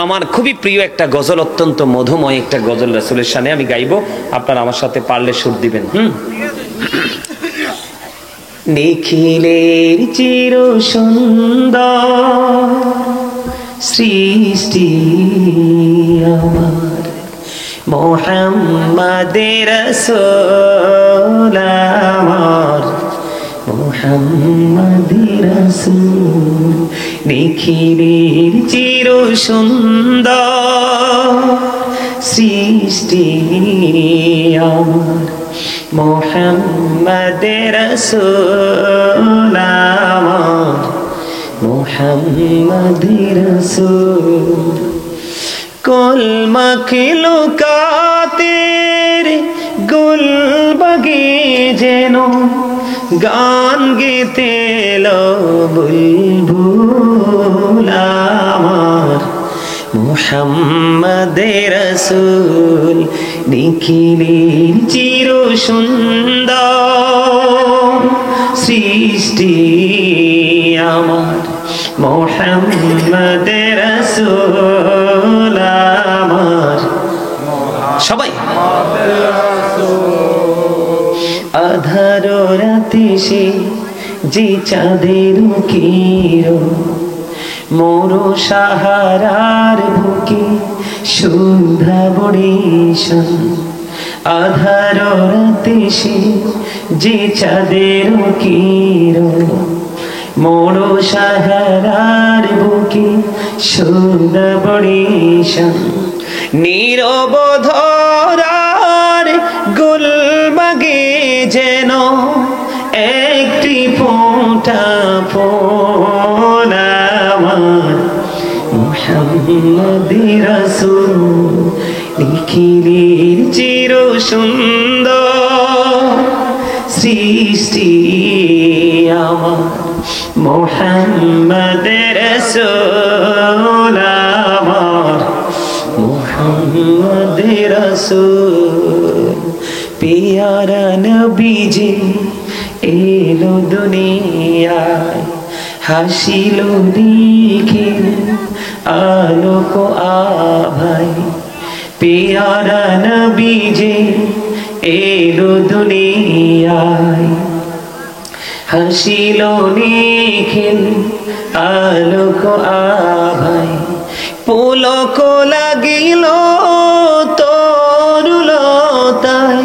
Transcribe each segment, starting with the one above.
আমার খুবই প্রিয় একটা গজল, অত্যন্ত মধুময় একটা গজল রাসূলের শানে আমি গাইবো, আপনারা আমার সাথে পারলে সুর দিবেন। নিখিলের চির সুন্দর সৃষ্টি আমার মুহাম্মাদের রাসূল আমার মুহাম্মাদের রাসূল। নিখিলের চির সুন্দর সৃষ্টি আমার মুহাম্মাদের রাসূল আমার মুহাম্মাদের রাসূল। কুল মখলুকাতের গুল বাগে যেন গান গেতে এলো বুলবুল আমার মুহাম্মাদের রাসূল। নিখিলের চির সুন্দর সৃষ্টি আমার মুহাম্মাদের রাসূল আমার। সবাই আধার রাতে সে যে চাঁদের কিরণ মোর সাহারার বুকে সন্ধ্যা বড়িশন। আধার রাতে সে যে চাঁদের কিরণ মোর সাহারার বুকে সন্ধ্যা বড়িশন। নীরব ধরার গুলবাগে যেন একটি ফোঁটা ফুল আমার মুহাম্মাদের রাসূল। নিখিলের চির সুন্দর সৃষ্টি আমার মুহাম্মাদের রাসূল আমার মুহাম্মাদের রাসূল। পিয়ারা নবীজি এলো দুনিয়ায় হাসিল দেখে আলোক আভায়। পিয়ারা নবীজি এলো দুনিয়ায় হাসিল নিখিল আলোক আভায়। পুলক লাগিল তরুলতায়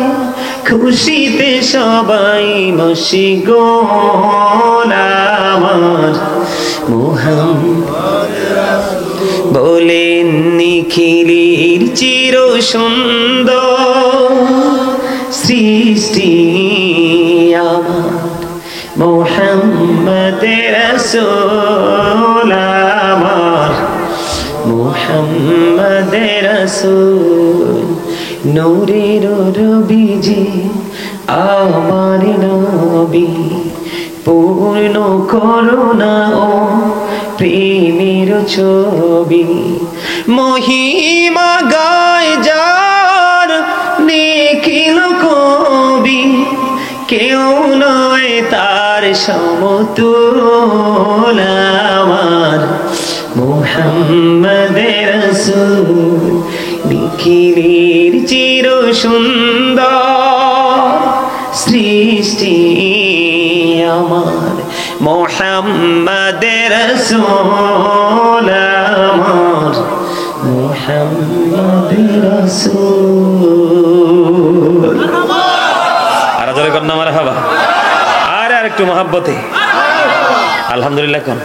খুশিতে সবাই মশগুল আমার মুহাম্মাদ বলেন নিখিলের চির সুন্দর সৃষ্টি আমার মুহাম্মাদের রাসূল আমার মুহাম্মাদের রাসূল। নূরের নবীজি আমার নবী পূর্ণ করুণা ও প্রেমের ছবি। মহিমা গায় যার নিখিল কবি কেউ নয় তার সমতুল আমার মুহাম্মাদের রাসূল। নিখিলের চির সুন্দর সৃষ্টি আমার মুহাম্মাদের রাসূল আমার মুহাম্মাদের রাসূল। আর জোরে কর না মারহাবা। আর একটু মহব্বতে আলহামদুলিল্লাহ কোন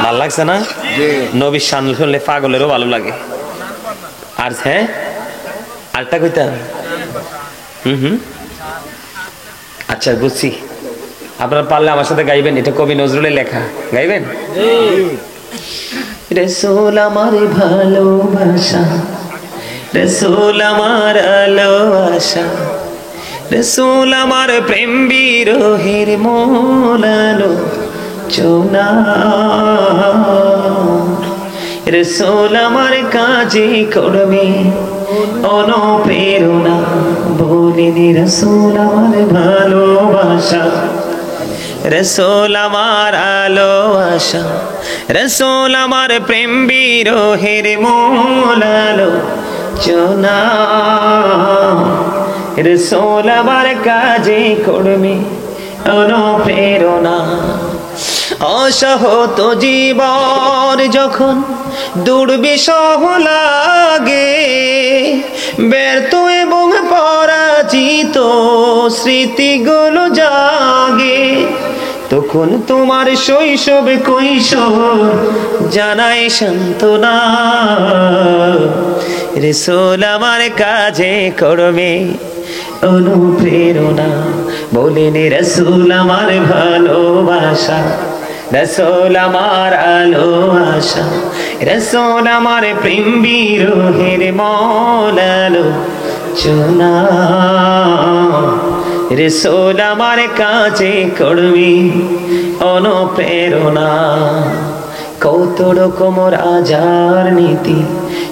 ভালো লাগছে না? নবীর শান শুনলে পাগলেরও ভালো লাগে। আর হ্যাঁ আরটা কইতা আচ্ছা বুঝছি। আপনারা পারলে আমার সাথে গাইবেন, এটা কবি নজরুলের লেখা, গাইবেন? রাসূল আমার ভালোবাসা রাসূল আমার আলো আশা রাসূল আমার প্রেম বিরহের মোলালো চোনা রাসূল আমার কাজে করবে অনুপ্রেরণা বলিনি রাসূল আমার ভালোবাসা রসুল আমার আলো আশা, রসুল আমার প্রেম বিরহের মূল আলোচনা, রসুল আমার কাজে কর্মে অনুপ্রেরণা। অসহত জীবন যখন দুর্বিষহ লাগে, ব্যর্থ এবং পরাজিত স্মৃতিগুলো জাগে, তখন তোমার শৈশব কৈশোর জানাই সান্ত্বনা। রসুল আমার কাজে কর্মে অনুপ্রেরণা, বলেন রসুল আমার ভালোবাসা, রসুল আমার আলো আশা, রসুল আমার প্রেম বিরহের মৌল আলোচনা, রসুল আমার কাজে কর্মী অনুপ্রেরণা। কত রকম রাজার নীতি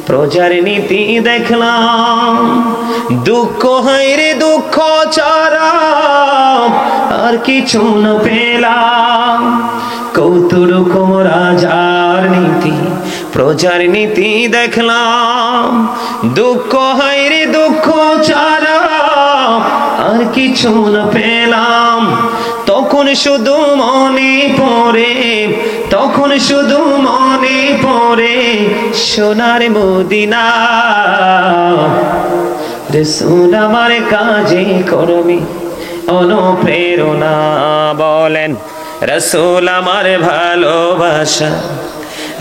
প্রজার নীতি দেখলাম, দুঃখ হয় রে দুঃখ ছাড়া আর কিছু না পেলাম। কত রকম রাজার নীতি প্রজার নীতি দেখলাম, দুঃখ হয় রে দুঃখ ছাড়া আর কিছু না পেলাম। তখন শুধু মনে পড়ে, তখন শুধু মনে পড়ে সোনার মদিনা। রসুল আমার কাজে কর্মে অনুপ্রেরণা, বলেন রসুল আমার ভালোবাসা,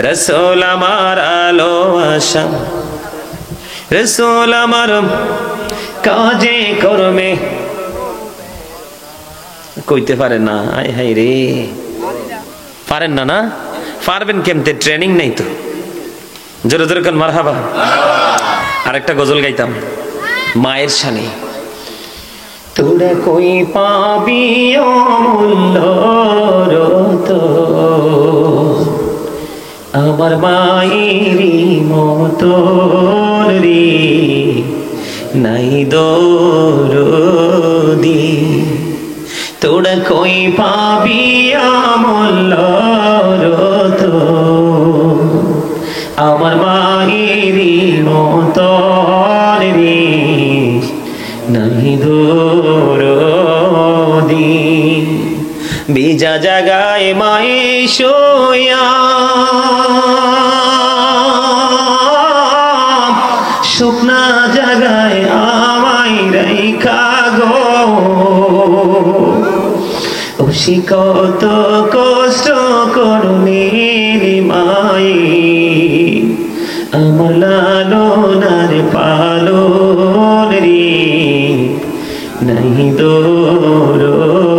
রসুল আমার আলো আশা, রসুল আমার কাজে কর্মে। কইতে পারেন না? আয় হাই রে, পারেন না? না পারবেন কেমতে? ট্রেনিং নেই তো। জোরে জোরে কোন মারহাবা। আরেকটা গজল গাইতাম মায়ের শানে। তোরা কই পাবি অমূল্য রতন, আমার মায়েরই মতো রে নাই দরদি। তোরা কই পাবি অমূল্য রতন, আমার মায়েরই মতো রে নাই দরদি। বিজা জাগায় মায়ে শোয়া, শুকনা জাগায় আমায় রাইখা গো, ওসি কত কষ্ট করুনি মায়ে, আমার লালনার পালন রে নাই দরদি।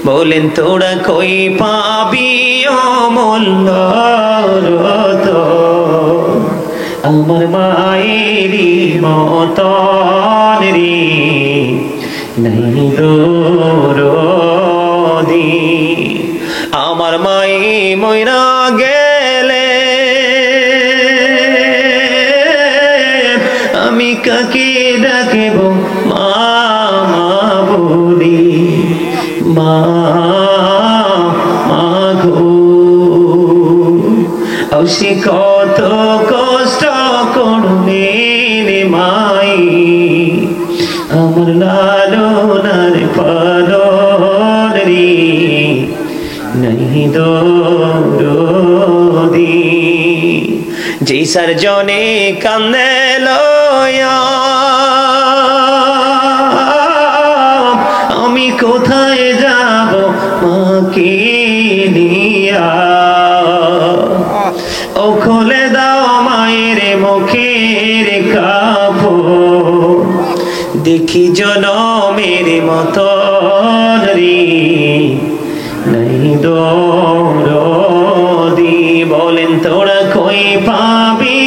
বলেন তোরা কই পাবি অমূল্য রতন, আমার মায়েরই মতন রে নাই দরদি। আমার মায়ে মইরা গেলে আমি কাকে ডাকিব মামা বলি, মা মাগো অসি কত কষ্ট করুনে মাই, আমার লালনার পালন রে নাই দরদি। যে সারজনে কান্দে লয়া আমি কোথায় যাব মাকে নিয়া, ও খুলে দাও মায়ের মুখের কাপড়, দেখি জনমের মতন রে নাই দরদি। বলেন তোরা কই পাবি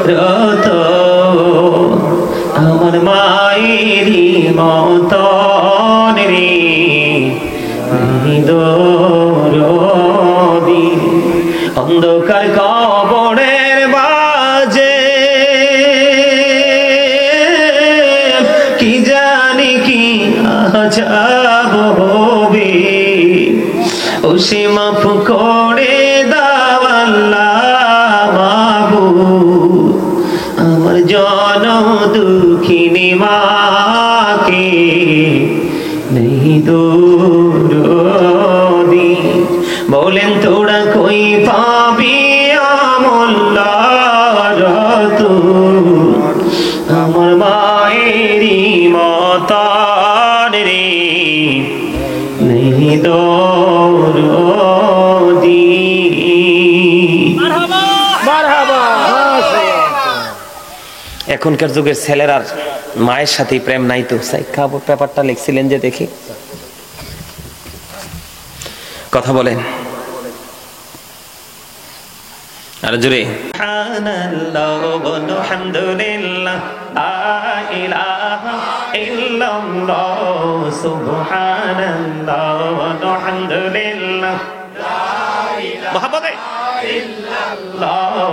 রতন, আমার মায়েরই মতন রে নাই দরদি। অন্ধকার কবরের বাজে কি জানি কি আজা, খুশি মাফ করে দাও আল্লাহ মাবুদ আমার জনম দুঃখিনী মাকে নেই দরদি বলেন তোরা কই পাবি আমল্লার আমার মায়েরই মতার রে নেই দরদি। এখনকার যুগের ছেলেরা মায়ের সাথে প্রেম নাই তো খাবো ব্যাপারটা লিখছিলেন যে দেখি কথা বলেন আর জোরে সুবহানাল্লাহ আলহামদুলিল্লাহ লা ইলাহা ইল্লাল্লাহ সুবহানাল্লাহ আলহামদুলিল্লাহ লা ইলাহা মহব্বতে ইল্লাল্লাহ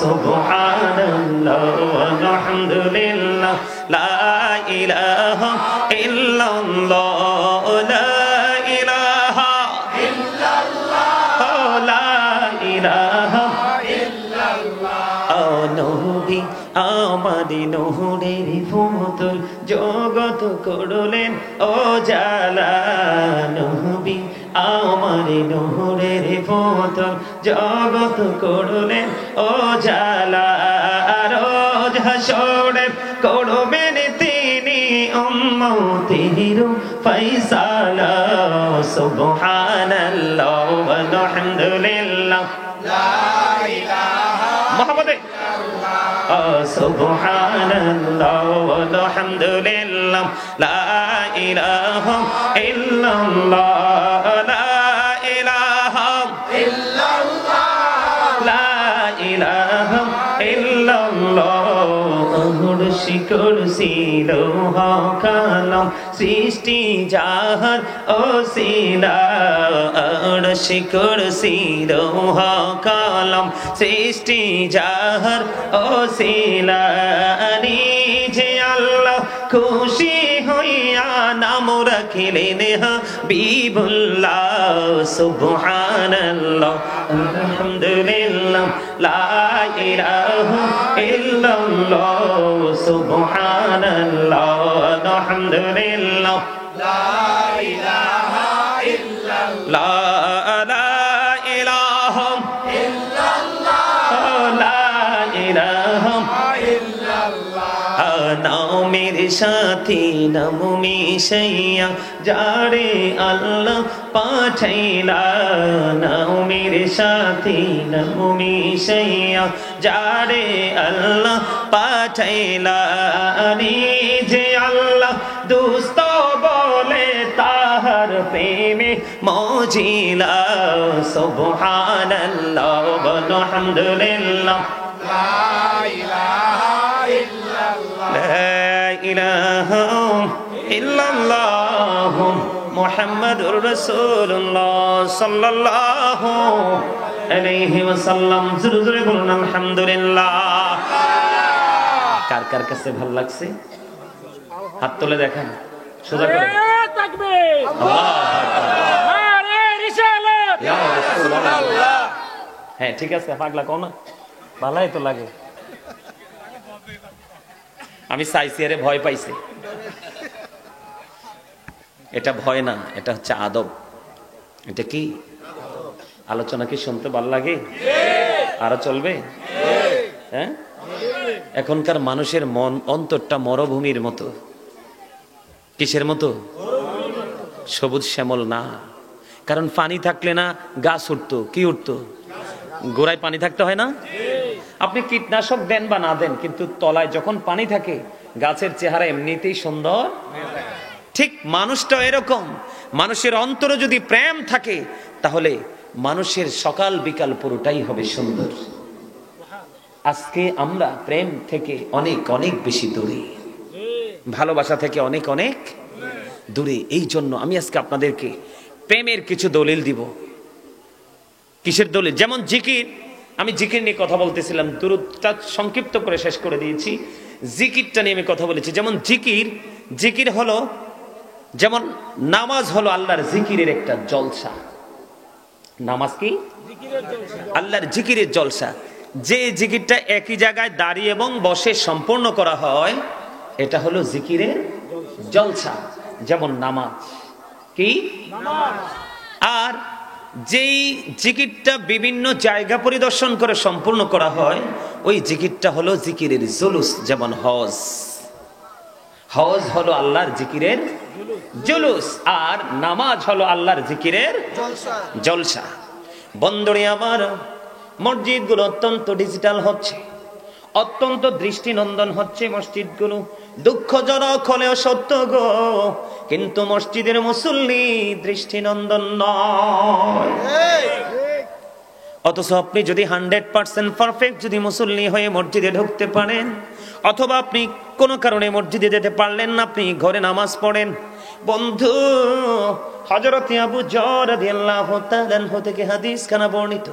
সুবহানাল্লাহ আলহামদুলিল্লাহ লা ইলাহা ইল্লাল্লাহ লা ইলাহা ইল্লাল্লাহ লা ইলাহা নবী আমারি নহরের ফুতুল জগত করলেন ও জালা নবী আমারি নহরের ফুতুল জগত করলেন ও জালা রোজ হাসরে করবেন তিনি উম্মতের ফয়সালা সুবহানাল্লাহ আলহামদুলিল্লাহ লা ইলাহা মুহাম্মাদে সুবহানাল্লাহ আলহামদুলিল্লাহ লা ইলাহা ইল্লাল্লাহ লা ইলাহা ইল্লাল্লাহ লা ইলাহা ইল্লাল্লাহ আরশি কুরসি লৌহ কলম সৃষ্টি যাহার ওসিলা আরশি কুরসি লৌহ কলম সৃষ্টি যাহার ওসিলা নিজে আল্লাহ খুশি হইয়া নাম রাখিলেন হাবিবুল্লাহ সুবহানাল্লাহ আলহামদুলিল্লাহ লা ইলাহা ইল্লাল্লাহ সুবহানাল্লাহ আলহামদুলিল্লাহ লা ইলাহা ইল্লাল্লাহ লা ইলাহা ইল্লাল্লাহ লা ইলাহা ইল্লাল্লাহ নামের সাথী নাম মিশাইয়া যারে আল্লাহ পাঠাইলা নামের সাথী নাম মিশাইয়া যারে আল্লাহ পাঠাইলা নিজে আল্লাহ দুস্ত বলে তাহার প্রেমে মজিলা সুবহানাল্লাহ আলহামদুলিল্লাহ লা ইলাহা ইল্লাল্লাহ লা ইলাহা ইল্লাল্লাহ মুহাম্মাদুর রাসূলুল্লাহ সাল্লাল্লাহু আলাইহি ওয়াসাল্লাম জোরে জোরে বলুন আলহামদুলিল্লাহ। কার কার কাছে ভালো লাগছে হাত তুলে দেখান সোজা করে তাকবীর আল্লাহু আকবার নারে রিসালাত ইয়া রাসূলুল্লাহ। হ্যাঁ ঠিক আছে পাগলা কোন ভালোই তো লাগে আমি চাইছি আরে ভয় পাইছি এটা ভয় না এটা হচ্ছে আদব এটা কি আলোচনা কি শুনতে ভালো লাগে আরো চলবে হ্যাঁ এখনকার মানুষের মন অন্তরটা মরুভূমির মতো কিসের মতো সবুজ শ্যামল না কারণ পানি থাকলে না গাছ উঠতো কি উঠতো গোড়ায় পানি থাকতে হয় না আপনি কীটনাশক দেন বা না দেন কিন্তু তলায় যখন পানি থাকে গাছের চেহারা এমনিতেই সুন্দর ঠিক মানুষটা এরকম মানুষের অন্তরে যদি প্রেম থাকে তাহলে মানুষের সকাল বিকাল পুরোটাই হবে সুন্দর। আজকে আমরা প্রেম থেকে অনেক অনেক বেশি দূরে ভালোবাসা থেকে অনেক অনেক দূরে এই জন্য আমি আজকে আপনাদেরকে প্রেমের কিছু দলিল দিব। কিসের দলিল যেমন জিকির আমি জিকির নিয়ে কথা বলতেছিলাম দুরুদটা সংক্ষিপ্ত করে শেষ করে দিয়েছি জিকিরটা নিয়ে আমি কথা বলেছি যেমন জিকির হলো যেমন নামাজ হলো আল্লাহর জিকিরের একটা জলসা নামাজ কি? আল্লাহর জিকিরের জলসা। যে জিকিরটা একই জায়গায় দাঁড়িয়ে এবং বসে সম্পূর্ণ করা হয়, এটা হলো জিকিরের জলসা। যেমন নামাজ কি? আর যেই জিকিরটা বিভিন্ন জায়গা পরিদর্শন করে সম্পূর্ণ করা হয়, ওই জিকিরটা হলো জিকিরের জুলুস। যেমন হজ, হজ হলো আল্লাহর জিকিরের জুলুস, আর নামাজ হলো আল্লাহর জিকিরের জলসা। বন্ধুরে আমার, মসজিদগুলো অত্যন্ত ডিজিটাল হচ্ছে, অত্যন্ত দৃষ্টিনন্দন হচ্ছে মসজিদগুলো। দুঃখজনক হলেও সত্য গো, কিন্তু মসজিদের মুসল্লি দৃষ্টিনন্দন নয়। অথচ আপনি যদি 100% পারফেক্ট যদি মুসল্লি হয়ে মসজিদে ঢুকতে পারেন, অথবা আপনি কোনো কারণে মসজিদে যেতে পারলেন না, আপনি ঘরে নামাজ পড়েন। বন্ধু, হযরত আবু যর রাদিয়াল্লাহু তাআলা আনহু থেকে হাদিস খানা বর্ণিত,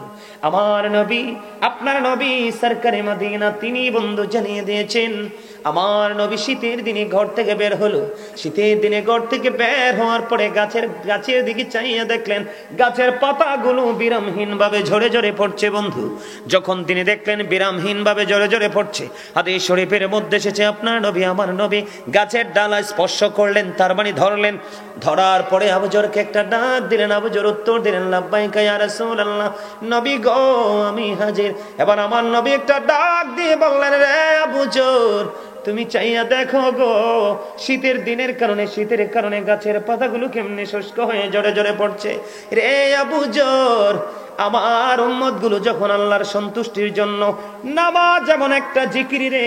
আমার নবী, আপনার নবী সরকারে মদিনা, তিনি বন্ধু জানিয়ে দিয়েছেন, আমার নবী শীতের দিনে ঘর থেকে বের হলো। শীতের দিনে ঘর থেকে বের হওয়ার পরে গাছের দিকে চাইয়া দেখলেন গাছের পাতাগুলো বিরামহীন ভাবে ঝরে ঝরে পড়ছে। বন্ধু, যখন তিনি দেখলেন বিরামহীন ভাবে ঝরে ঝরে পড়ছে, হাদিস শরীফের মধ্যে এসেছে আপনার নবী, আমার নবী গাছের ডালা স্পর্শ করলেন, তার মানে ধরলেন। ধরার পরে আবু যরকে একটা ডাক দিলেন। আবু যর উত্তর দিলেন, লাব্বাইকা ইয়া রাসূলুল্লাহ, নবী গো আমি হাজির। এবার আমার নবী একটা ডাক দিয়ে বললেন, রে আবু যর, তুমি চাইয়া দেখো গো, শীতের দিনের কারণে, শীতের কারণে গাছের পাতাগুলো কেমনে শুষ্ক হয়ে ঝরে ঝরে পড়ছে। রে আবু যর, আমার উম্মতগুলো যখন আল্লাহর সন্তুষ্টির জন্য নামাজ যেমন একটা জিকির রে,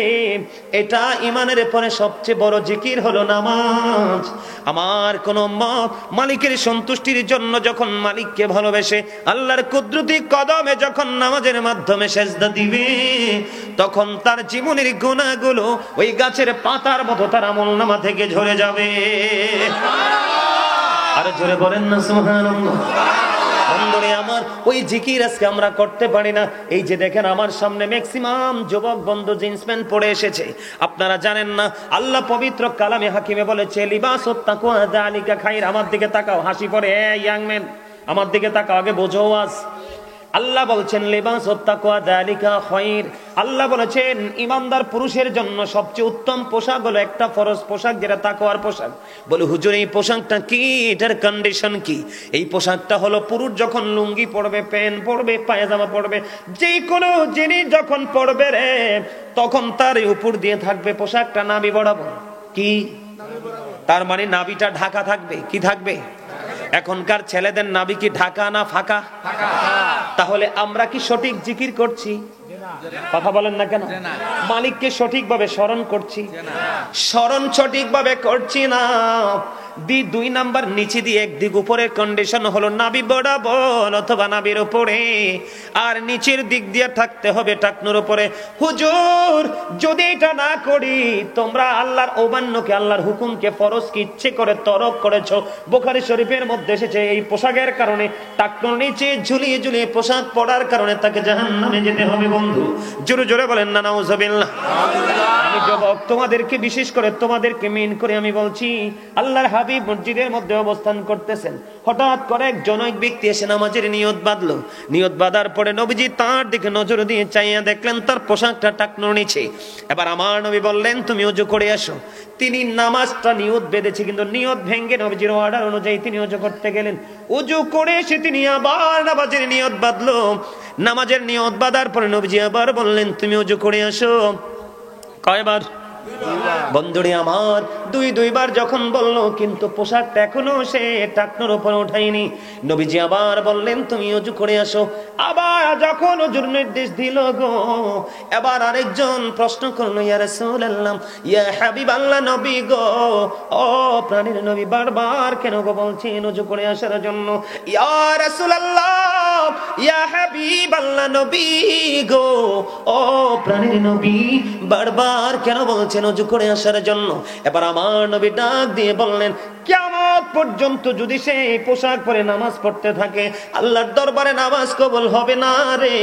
এটা ইমানের পরে সবচেয়ে বড় জিকির হলো নামাজ। আমার কোন উম্মত মালিকের সন্তুষ্টির জন্য যখন মালিককে ভালোবেসে আল্লাহর কুদরতি কদমে যখন নামাজের মাধ্যমে সেজদা দিবে, তখন তার জীবনের গুনাহগুলো ওই গাছের পাতার মতো তার আমলনামা থেকে ঝরে যাবে। আর জোরে বলেন না সুবহানাল্লাহ। বন্ধুরে আমার, ওই জিকির আজকে আমরা করতে পারি না। এই যে দেখেন আমার সামনে ম্যাক্সিমাম যুবক বন্ধু জিন্স প্যান্ট পরে এসেছে। আপনারা জানেন না, আল্লাহ পবিত্র কালামে হাকিমে বলেছে, লিবাসুত তাকওয়া যালিকা খাইর। আমার দিকে তাকাও, হাসি পরে, ইয়াং ম্যান আমার দিকে তাকাও, আগে বোঝো আজ। আল্লাহ বলছেন লিবাসুত তাকওয়া যালিকা খাইর। আল্লাহ বলেছেন ইমানদার পুরুষের জন্য সবচেয়ে উত্তম পোশাক হলো একটা ফরজ পোশাক, যেটা তাকওয়ার পোশাক। বলে হুজুর এই পোশাকটা কি, এটার কন্ডিশন কি? এই পোশাকটা হলো পুরুষ যখন লুঙ্গি পরবে, প্যান্ট পরবে, পায়জামা পরবে, যে কোনো জিনিস যখন পরবে রে, তখন তার উপর দিয়ে থাকবে পোশাকটা নাভি বরাবর। কি? তার মানে নাভিটা ঢাকা থাকবে। কি থাকবে? এখনকার ছেলেদের নাভি কি ঢাকা না ফাঁকা? তাহলে আমরা কি সঠিক জিকির করছি? কথা বলেন না কেন? মালিককে সঠিকভাবে স্মরণ করছি? স্মরণ সঠিকভাবে করছি না। দুই নাম্বার, নিচে দিয়ে একদিক উপরের কন্ডিশন হলো নাভি বরাবর অথবা নাভির উপরে, আর নিচের দিক দিয়ে থাকতে হবে টাকনুর উপরে। হুজুর যদি এটা না করি, তোমরা আল্লাহর অমান্যকে, আল্লাহর হুকুমকে, ফরজকে ইচ্ছে করে তরক করেছো। বুখারী শরীফের মধ্যে এসেছে এই পোশাকের কারণে, টাকনুর নিচে ঝুলিয়ে ঝুলিয়ে পোশাক পরার কারণে তাকে জাহান্নামে যেতে হবে। বন্ধু জোরে জোরে বলেন না নাউজুবিল্লাহ। আমি যুবক, তোমাদেরকে বিশেষ করে তোমাদেরকে মেন করে আমি বলছি, আল্লাহর হাবিব মসজিদের মধ্যে অবস্থান করতেছেন, হঠাৎ করে একজন ব্যক্তি এসে নামাজের নিয়ত বাঁধলো। নিয়ত বাঁধার পরে নবীজি তার দিকে নজর দিয়ে চাইয়া দেখলেন তার পোশাকটা টাকনুর নিচে। এবার আমার নবী বললেন, তুমি ওযু করে আসো। তিনি নামাজটা নিয়ত বেঁধেছে, কিন্তু নিয়ত ভেঙে নবীজির অর্ডার অনুযায়ী তিনি ওযু করতে গেলেন। ওযু করে এসে তিনি আবার নামাজের নিয়ত বাঁধলো। নামাজের নিয়ত বাঁধার পরে নবীজি আবার বললেন, তুমি ওযু করে আসো। কয়বার? বন্ধুরে আমার, দুইবার যখন বললো, কিন্তু পোশাকটা এখনো সে টাকনুর উপরে উঠায়নি। নবীজি আবার বললেন, তুমি ওযু করে আসো। আবার যখন ওযুর নির্দেশ দিল গো, এবার আরেকজন প্রশ্ন করলো, ইয়া রাসূলুল্লাহ, ইয়া হাবিবাল্লাহ, নবী গো, ও প্রাণের নবী, বারবার কেন গো বলছেন ওযু করে আসার জন্য? ইয়া রাসূলুল্লাহ, ইয়া হাবিবাল্লাহ, নবী গো, ও প্রাণের নবী, বারবার কেন বলছেন দিয়েছেন ওযু করে আসার জন্য। এবার আমার নবী ডাক দিয়ে বললেন, কিয়ামত পর্যন্ত যদি সে পোশাক পরে নামাজ পড়তে থাকে, আল্লাহর দরবারে নামাজ কবুল হবে না রে।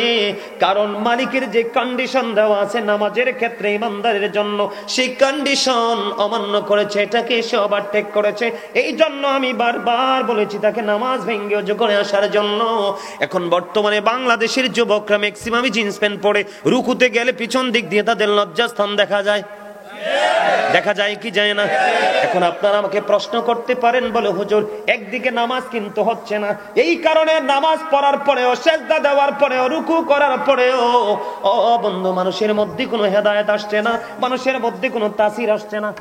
কারণ মালিকের যে কন্ডিশন দেওয়া আছে নামাজের ক্ষেত্রে ইমানদারের জন্য, সেই কন্ডিশন অমান্য করেছে, এটাকে সে ওভারটেক করেছে। এই জন্য আমি বারবার বলেছি তাকে নামাজ ভেঙে ওযু করে আসার জন্য। এখন বর্তমানে বাংলাদেশের যুবকরা ম্যাক্সিমামই জিন্স প্যান্ট পরে রুকুতে গেলে পিছন দিক দিয়ে তাদের লজ্জাস্থান দেখা যায়। দেখা যায় কি যায় না? এখন আপনারা আমাকে প্রশ্ন করতে পারেন, বলে হুজুর একদিকে নামাজ কিন্তু হচ্ছে না, এই কারণে নামাজ পড়ার পরেও, সেজদা দেওয়ার পরেও, রুকু করার পরেও ও বন্ধু মানুষের মধ্যে কোনো হেদায়েত আসছে না, মানুষের মধ্যে কোনো তাসির আসছে না।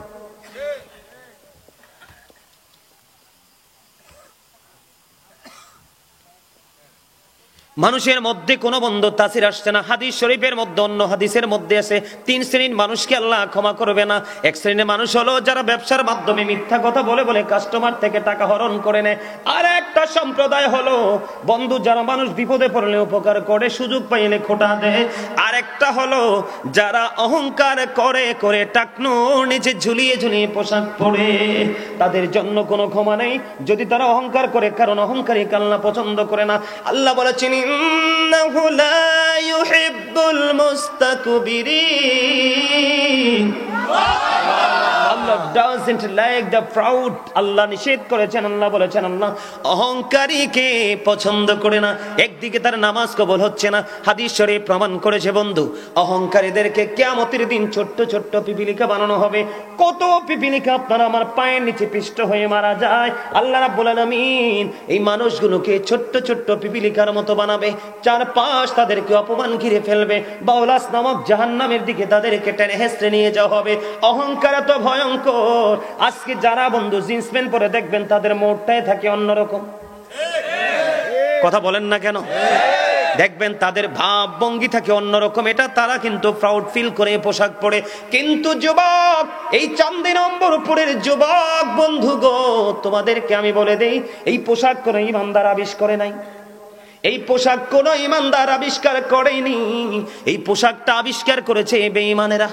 মানুষের মধ্যে কোনো বন্ধ তাসির আসছে না। হাদিস শরীফের মধ্যে, অন্য হাদিসের মধ্যে আছে 3 শ্রেণীর মানুষকে আল্লাহ ক্ষমা করবে না। এক শ্রেণীর মানুষ হলো যারা ব্যবসার মাধ্যমে মিথ্যা কথা বলে বলে কাস্টমার থেকে টাকা হরণ করে নেয়। আর একটা সম্প্রদায় হলো বন্ধু যারা মানুষ বিপদে পড়লে উপকার করে, সুযোগ পাইলে খোটা দেয়। আর একটা হলো যারা অহংকার করে করে টাকনুর নিচে ঝুলিয়ে ঝুলিয়ে পোশাক পরে, তাদের জন্য কোনো ক্ষমা নেই যদি তারা অহংকার করে, কারণ অহংকারী আল্লাহ পছন্দ করে না। আল্লাহ বলেছেন, ইন্নাহু লা ইউহিব্বুল মুস্তাকবিরিন। Allah doesn't like the proud. আল্লাহ নিষেধ করেছেন, আল্লাহ বলেছেন আল্লাহ অহংকারীকে পছন্দ করে না। একদিকে তার নামাজ কবুল হচ্ছে না, হাদিস শরীফ প্রমাণ করেছে বন্ধু অহংকারীদেরকে কিয়ামতের দিন ছোট্ট ছোট্ট পিপিলিকা বানানো হবে। কত পিপিলিকা আপনার আমার পায়ের নিচে পিষ্ট হয়ে মারা যায়। আল্লাহ রাব্বুল আলামিন এই মানুষগুলোকে ছোট্ট ছোট্ট পিপিলিকার মতো বানাবে, চারপাশ তাদেরকে অপমান ঘিরে ফেলবে, বাউলাস নামক জাহান্নামের দিকে তাদেরকে টেনে হেঁচড়ে নিয়ে যাওয়া হবে। অহংকার তো ভয়ঙ্কর। আজকে যারা বন্ধু জিন্স প্যান্ট পরে দেখবেন তাদের মোড়টাই থাকে অন্যরকম। কথা বলেন না কেন? দেখবেন তাদের ভাব ভঙ্গি থাকে অন্যরকম। এটা তারা কিন্তু প্রাউড ফিল করে পোশাক পরে। কিন্তু যুবক, এই চাঁদে নম্বরপুরের যুবক বন্ধু গো, তোমাদেরকে আমি বলে দেই, এই পোশাক কোনো ইমানদার আবিষ্কার করে নাই, এই পোশাক কোন ইমানদার আবিষ্কার করেনি। এই পোশাকটা আবিষ্কার করেছে বেঈমানেরা।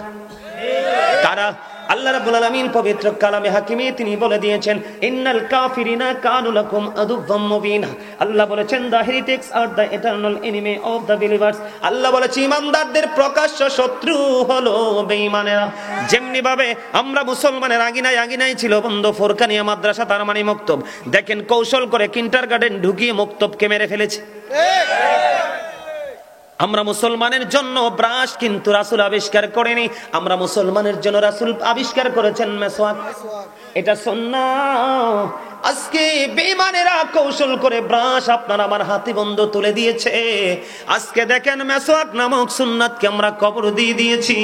কারা? আল্লাহ রাব্বুল আলামিন পবিত্র কালামে হাকিমে তিনি বলে দিয়েছেন, ইন্নাল কাফিরিনা কানু লাকুম আদুওয়াম মুবিনা। আল্লাহ বলেছেন, দ্য হেরিটিক্স আর the eternal enemy of the believers. আল্লাহ বলেছে ইমানদারদের প্রকাশ্য শত্রু হলো বেঈমানেরা। যেমনি ভাবে আমরা মুসলমানের আগিনায় ছিল বন্ধু ফোরকানিয়া মাদ্রাসা, তার মানে মক্তব। দেখেন কৌশল করে কিন্ডারগার্টেন ঢুকিয়ে মক্তবকে মেরে ফেলেছে। আমরা মুসলমানের জন্য ব্রাশ কিন্তু রাসূল আবিষ্কার করেনি, আমরা মুসলমানের জন্য রাসূল আবিষ্কার করেছেন মেসওয়াক। এটা সুন্নাহ। আজকে বেঈমানেরা কৌশল করে ব্রাশ আপনার আমার হাতে বন্ধ তুলে দিয়েছে। আজকে দেখেন মেসওয়াক নামক সুন্নাতকে আমরা কবর দিয়ে দিয়েছি।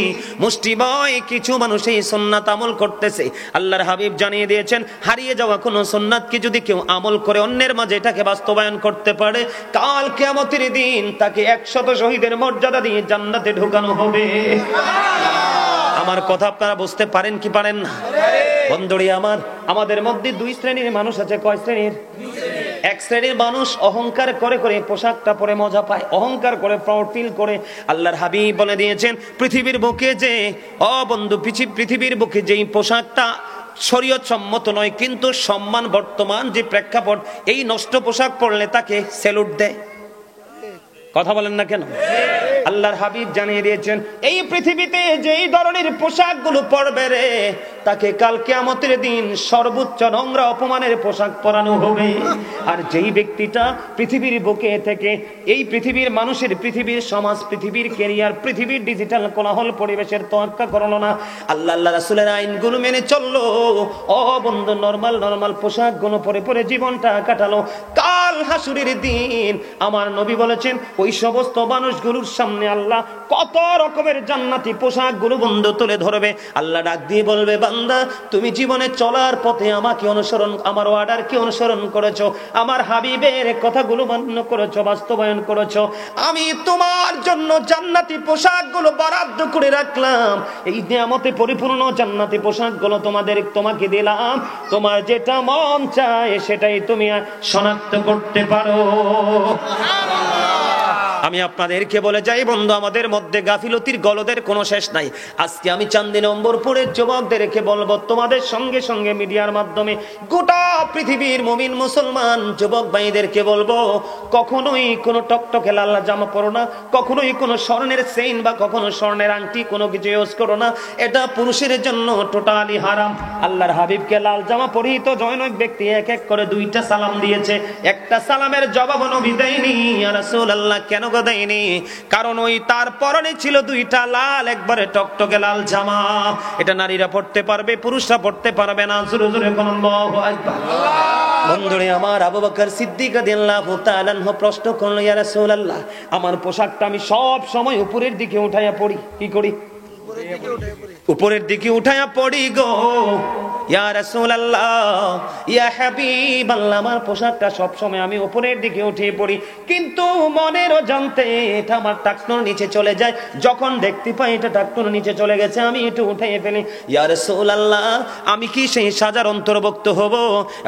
মুষ্টিবয় কিছু মানুষ এই সুন্নাত আমল করতেছে। আল্লাহর হাবিব জানিয়ে দিয়েছেন, হারিয়ে যাওয়া কোনো সুন্নাতকে যদি কেউ আমল করে অন্যের মাঝে এটাকে বাস্তবায়ন করতে পারে, কাল কিয়ামতের দিন তাকে 100 শহীদের মর্যাদা দিয়ে জান্নাতে ঢোকানো হবে। আমার কথা আপনারা বুঝতে পারেন কি পারেন না? বন্ধুরি আমার, আমাদের মধ্যে 2 শ্রেণীর মানুষ আছে। কয় শ্রেণীর? এক শ্রেণীর মানুষ অহংকার করে করে পোশাকটা পরে মজা পায়, অহংকার করে প্রাউড ফিল করে। আল্লাহর হাবিব বলে দিয়েছেন, পৃথিবীর বুকে যে বন্ধু পৃথিবীর বুকে যেই পোশাকটা শরীয়ত সম্মত নয়, কিন্তু সম্মান বর্তমান যে প্রেক্ষাপট, এই নষ্ট পোশাক পরলে তাকে স্যালুট দেয়। কথা বলেন না কেন? আল্লাহর হাবিব জানিয়ে দিয়েছেন, এই পৃথিবীতে যেই ধরনের পোশাকগুলো পরবে রে, তাকে কাল কিয়ামতের দিন সর্বোচ্চ নোংরা অপমানের পোশাক পরানো হবে। আর যেই ব্যক্তিটা পৃথিবীর বুকে থেকে এই পৃথিবীর মানুষের, পৃথিবীর সমাজ, পৃথিবীর ক্যারিয়ার, পৃথিবীর ডিজিটাল কোলাহল পরিবেশের তোয়াক্কা করলো না, আল্লাহ রাসূলের আইনগুলো মেনে চললো, বন্ধু নরমাল পোশাকগুলো পরে পরে জীবনটা কাটালো, কাল হাসুরের দিন আমার নবী বলেছেন ওই সমস্ত মানুষগুলোর সামনে আল্লাহ কত রকমের জান্নাতি পোশাকগুলো বন্ধু তুলে ধরবে। আল্লাহ ডাক দিয়ে বলবে, বান্দা তুমি জীবনে চলার পথে আমাকে অনুসরণ, আমার অর্ডারকে অনুসরণ করেছো, আমার হাবিবের কথাগুলো মান্য করেছো, বাস্তবায়ন করেছো, আমি তোমার জন্য জান্নাতি পোশাকগুলো বরাদ্দ করে রাখলাম। এই নিয়ামতে পরিপূর্ণ জান্নাতি পোশাকগুলো তোমাকে দিলাম, তোমার যেটা মন চায় সেটাই তুমি শনাক্ত করতে পারো। আমি আপনাদেরকে বলে যাই বন্ধু, আমাদের মধ্যে গাফিলতির গলদের কোনো শেষ নাই। আজকে আমি চান্দি নম্বরপুরের যুবকদেরকে বলবো, তোমাদের সঙ্গে সঙ্গে মিডিয়ার মাধ্যমে গোটা পৃথিবীর মুমিন মুসলমান যুবক ভাইদেরকে বলবো, কখনোই কোনো টকটকে লাল জামা পরো না, কখনোই কোনো স্বর্ণের চেইন বা কখনো স্বর্ণের আংটি কোনো কিছু ইউজ করো না, এটা পুরুষের জন্য টোটালি হারাম। আল্লাহর হাবিবকে লাল জামা পরিহিত জনৈক ব্যক্তি এক এক করে 2টা সালাম দিয়েছে, একটা সালামের জবাব নবী দেয়নি। ইয়া রাসূলুল্লাহ, কেন গো দেয়নি? কারণ ওই তার পরনে ছিল 2টা লাল একবারে টকটকে লাল জামা। এটা নারীরা পড়তে পারবে, পুরুষরা পড়তে পারবে না। জোরে জোরে কোন আল্লাহু আকবার। বন্ধুরে আমার, আবু বকর সিদ্দিক রাদিয়াল্লাহু তাআলা আনহু প্রশ্ন করল, ইয়া রাসূলুল্লাহ, আমার পোশাকটা আমি সব সময় উপরের দিকে উঠাইয়া পড়ি, কি করি? উপরের দিকে উঠাইয়া পড়ি গো ইয়া রাসূলুল্লাহ, ইয়া হাবিবাল্লাহ, আমার পোশাকটা সব সময় আমি উপরের দিকে উঠিয়ে পড়ি, কিন্তু মনের অজান্তে এটা আমার টাকনোর নিচে চলে যায়। যখন দেখতে পাই এটা টাকনোর নিচে চলে গেছে, আমি একটু উঠিয়ে ফেলি। ইয়া রাসূলুল্লাহ, আমি কি সেই সাজার অন্তর্ভুক্ত হব?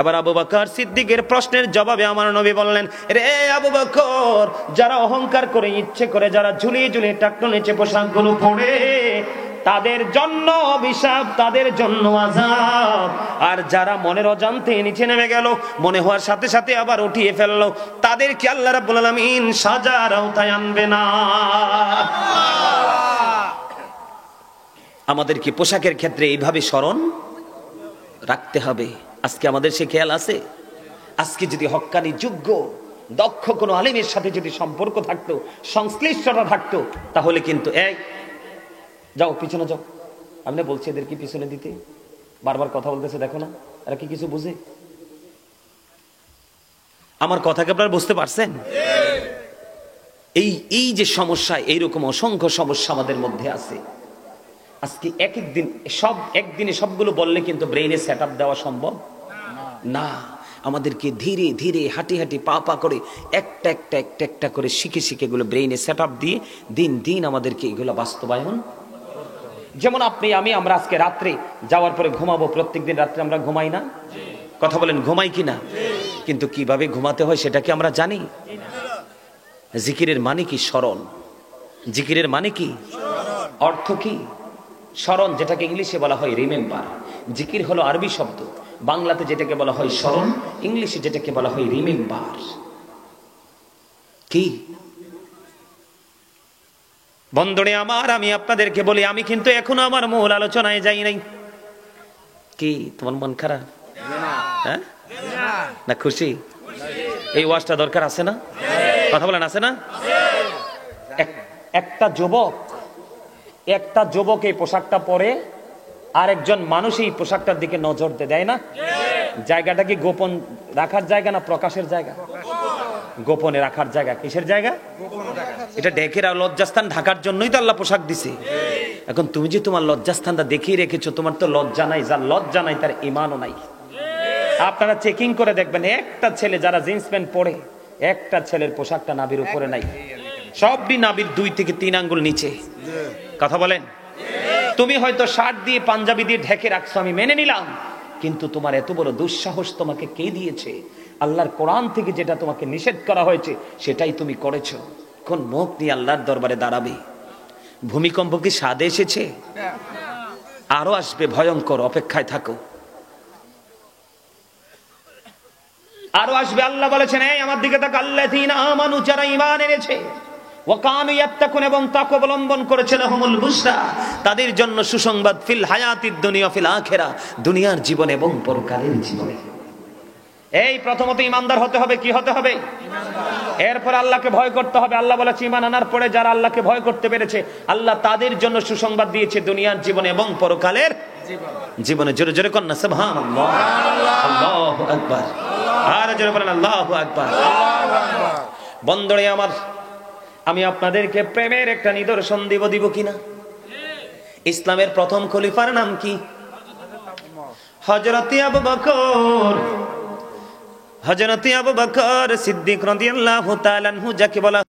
এবার আবু বকর সিদ্দিকের প্রশ্নের জবাবে আমার নবী বললেন, রে আবু বকর, যারা অহংকার করে ইচ্ছে করে যারা ঝুলিয়ে ঝুলিয়ে টাকনোর নিচে পোশাকগুলো পরে, তাদের জন্য অভিশাপ, তাদের জন্য আযাব। আর যারা মনের অজান্তে নিচে নেমে গেল, মনে হওয়ার সাথে সাথে আবার উঠিয়ে ফেললো, তাদেরকে আল্লাহ রাব্বুল আলামিন সাজার আওতায় আনবে না। আমাদের কি পোশাকের ক্ষেত্রে এইভাবে স্মরণ রাখতে হবে? আজকে আমাদের সে খেয়াল আছে? আজকে যদি হক্কানি যোগ্য দক্ষ কোনো আলিমের সাথে যদি সম্পর্ক থাকতো, সংশ্লিষ্টতা থাকতো, তাহলে কিন্তু যাও পিছনে যাও, আমি না বলছি এদেরকে পিছনে দিতে, বারবার কথা বলতেছে, দেখো না এরা কি কিছু বুঝে? আমার কথাকে আপনারা বুঝতে পারছেন? এই যে সমস্যা, এইরকম অসংখ্য সমস্যা আমাদের মধ্যে আছে। আজকে একদিনে সবগুলো বললে কিন্তু ব্রেইনে সেট আপ দেওয়া সম্ভব না। আমাদেরকে ধীরে ধীরে হাঁটি হাঁটি পা পা করে একটা একটা করে শিখে শিখে এগুলো ব্রেইনে সেট আপ দিয়ে দিন দিন আমাদেরকে এগুলো বাস্তবায়ন। যেমন আমরা আজকে রাত্রে যাওয়ার পরে ঘুমাবো, প্রত্যেকদিন রাত্রে আমরা ঘুমাই না? কথা বলেন, ঘুমাই কিনা? কিন্তু কিভাবে ঘুমাতে হয় সেটা কি আমরা জানি? জিকিরের মানে কি? স্মরণ। জিকিরের মানে কি? অর্থ কি? স্মরণ, যেটাকে ইংলিশে বলা হয় রিমেম্বার। জিকির হলো আরবি শব্দ, বাংলাতে যেটাকে বলা হয় স্মরণ, ইংলিশে যেটাকে বলা হয় রিমেম্বার। কি বন্ধুরে আমার, আমি আপনাদেরকে বলি, আমি কিন্তু এখনো আমার মূল আলোচনায় যাই নাই। কি তোমার মন খারাপ? হ্যাঁ না খুশি? এই ওয়াজটা দরকার আছে না? কথা বলেন, আছে না? একটা যুবক এই পোশাকটা পরে, আর একজন মানুষ এই পোশাকটার দিকে নজর দেয় না? জায়গাটা কি গোপন রাখার জায়গা না প্রকাশের জায়গা? গোপনে রাখার জায়গা। কিসের জায়গা? এটা ঢেকে লজ্জাস্থান ঢাকার জন্যই তো আল্লাহ পোশাক দিছে। এখন তুমি যে তোমার লজ্জাস্থানটা দেখিয়ে রেখেছো, তোমার তো লজ্জা নাই। যার লজ্জা নাই তার ঈমানও নাই। আপনারা চেকিং করে দেখবেন, একটা ছেলে যারা জিন্স প্যান্ট পরে, একটা ছেলের পোশাকটা নাভির উপরে নাই, সবই নাভির 2 থেকে 3 আঙ্গুল নিচে। কথা বলেন? তুমি হয়তো শার্ট দিয়ে পাঞ্জাবি দিয়ে ঢেকে রাখছো, আমি মেনে নিলাম, কিন্তু তোমার এত বড় দুঃসাহস তোমাকে কে দিয়েছে? আল্লাহর কোরআন থেকে যেটা তোমাকে নিষেধ করা হয়েছে সেটাই তুমি করেছো। কোন মুখ নিয়ে আল্লাহর দরবারে দাঁড়াবে? ভূমিকম্প কি সাদে এসেছে? আরো আসবে ভয়ঙ্কর, অপেক্ষায় থাকো। আরো আসবে। আল্লাহ বলেছেন, এই আমার দিকে তাকাও, আল্লাযীনা আমানু, যারা ঈমান এনেছে, ওয়া কানু ইয়াত্তাকুন, এবং তাকওয়া অবলম্বন করেছে, লাহুমুল বুশরা, তাদের জন্য সুসংবাদ, ফিল হায়াতিদ দুনিয়া ফিল আখিরা, দুনিয়ার জীবন এবং পরকালের জীবনে। এই প্রথমত ঈমানদার হতে হবে। কি হতে হবে? এরপর আল্লাহকে ভয় করতে হবে। আল্লাহ বলেছে, ঈমান আনার পরে যারা আল্লাহকে ভয় করতে পেরেছে, আল্লাহ তাদের জন্য সুসংবাদ দিয়েছে দুনিয়ার জীবনে এবং পরকালের জীবনে। জোরে জোরে কন্যা সুবহানাল্লাহ, আল্লাহু আকবার। আর জোরে বলেন আল্লাহু আকবার। বন্ধুরে আমার, আমি আপনাদেরকে প্রেমের একটা নিদর্শন দিব কিনা? ইসলামের প্রথম খলিফার নাম কি? হযরত আবু বকর। হযরত আবু বকর সিদ্দিক রাদিয়াল্লাহু তাআলা আনহু, যাকে বলা